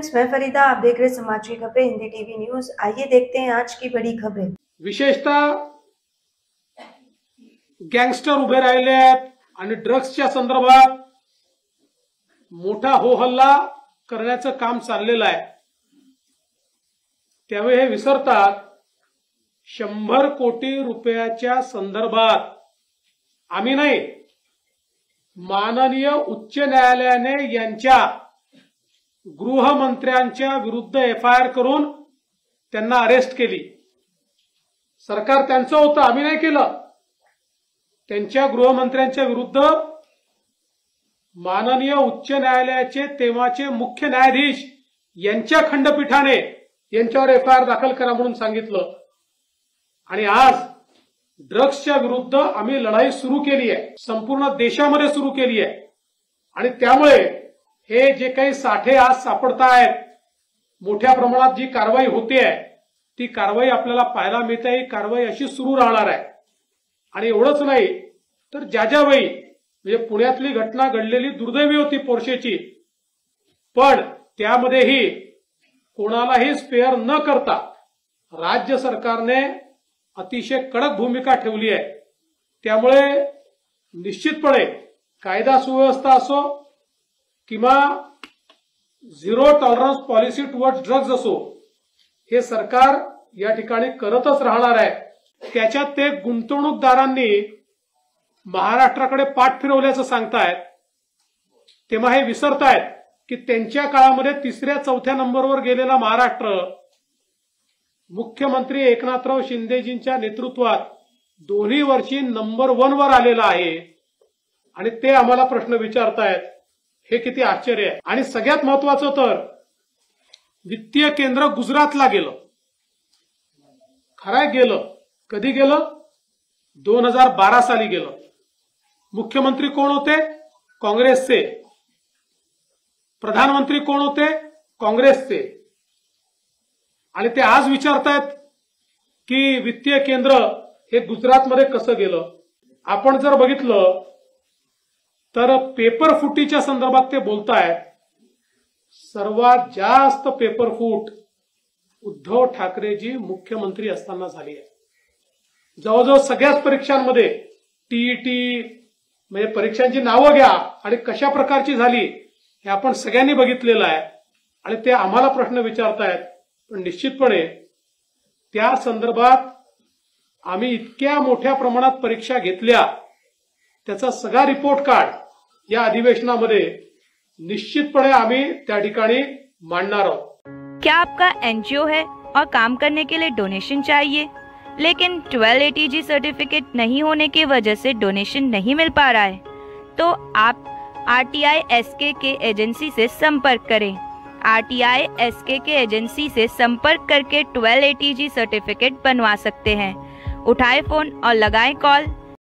Friends, मैं फरीदा, आप देख रहे समाज की खबरें हिंदी टीवी न्यूज। आइए देखते हैं आज की बड़ी खबरें। विशेषतः गँगस्टर उभे राहिले आहेत आणि ड्रग्सच्या संदर्भात मोठा हो हल्ला करण्याचं काम चाललेलं आहे। त्यावेळी हे विसरतात 100 कोटी रुपयाच्या संदर्भात आम्ही नाही, माननीय उच्च न्यायालयाने यांच्या गृहमंत्र्यांच्या विरुद्ध एफआयआर करून त्यांना अरेस्ट केली। सरकार त्यांचं होतं, आम्ही नाही केलं। त्यांच्या गृहमंत्र्यांच्या विरुद्ध माननीय उच्च न्यायालयाचे तेव्हाचे मुख्य न्यायाधीश यांच्या खंडपीठाने यांच्यावर एफआयआर दाखल करा म्हणून सांगितलं। आणि आज ड्रग्सच्या विरुद्ध आम्ही लढाई सुरू केली आहे, संपूर्ण देशामध्ये सुरू केली आहे। आणि त्यामुळे हे जे काही साठे आज सापडतायत, मोठ्या प्रमाणात जी कारवाई होते आहे ती कारवाई आपल्याला पाहायला मिळते। ही कारवाई अशी सुरू राहणार आहे। आणि एवढंच नाही तर ज्या वेळी म्हणजे पुण्यातली घटना घडलेली दुर्दैवी होती पोर्शेची, पण त्यामध्येही कोणालाही स्पेअर न करता राज्य सरकारने अतिशय कडक भूमिका ठेवली आहे। त्यामुळे निश्चितपणे कायदा सुव्यवस्था असो किंवा zero tolerance policy towards drugs असो, हे सरकार या ठिकाणी करतच राहणार आहे। त्याच्यात ते गुंतवणूकदारांनी महाराष्ट्राकडे पाठ फिरवल्याचं सांगतायत, तेव्हा हे विसरतायत की त्यांच्या काळामध्ये 3ऱ्या-4थ्या नंबरवर गेलेला महाराष्ट्र मुख्यमंत्री एकनाथराव शिंदेजींच्या नेतृत्वात दोन्ही वर्षी नंबर 1 वर आलेला आहे। आणि ते आम्हाला प्रश्न विचारतायत, हे किती आश्चर्य आहे। आणि सगळ्यात महत्वाचं तर वित्तीय केंद्र गुजरातला गेलं। खरंय गेलं, कधी गेलं? 2012 साली गेलं। मुख्यमंत्री कोण होते? काँग्रेसचे। प्रधानमंत्री कोण होते? काँग्रेसचे। आणि ते आज विचारतायत की वित्तीय केंद्र हे गुजरातमध्ये कसं गेलं। आपण जर बघितलं तर पेपर फुटीच्या संदर्भात ते बोलतायत। सर्वात जास्त पेपर फूट उद्धव ठाकरेजी मुख्यमंत्री असताना झाली आहे। जवळजवळ सगळ्याच परीक्षांमध्ये टीईटी म्हणजे परीक्षांची नावं घ्या आणि कशा प्रकारची झाली हे आपण सगळ्यांनी बघितलेलं आहे। आणि ते आम्हाला प्रश्न विचारतायत, पण निश्चितपणे त्या संदर्भात आम्ही इतक्या मोठ्या प्रमाणात परीक्षा घेतल्या, त्याचा सगळा रिपोर्ट कार्ड या अधिवेशनामध्ये निश्चितपणे आम्ही त्या ठिकाणी मांडणार आहोत। क्या आपका एनजीओ है और काम करने के लिए डोनेशन चाहिए, लेकिन 1280G सर्टिफिकेट नहीं होने की वजह से डोनेशन नहीं मिल पा रहा है, तो आप RTI SKK एजेंसी से संपर्क करें। RTI SKK एजेंसी से संपर्क करके 1280G सर्टिफिकेट बनवा सकते हैं। उठाए फोन और लगाएं कॉल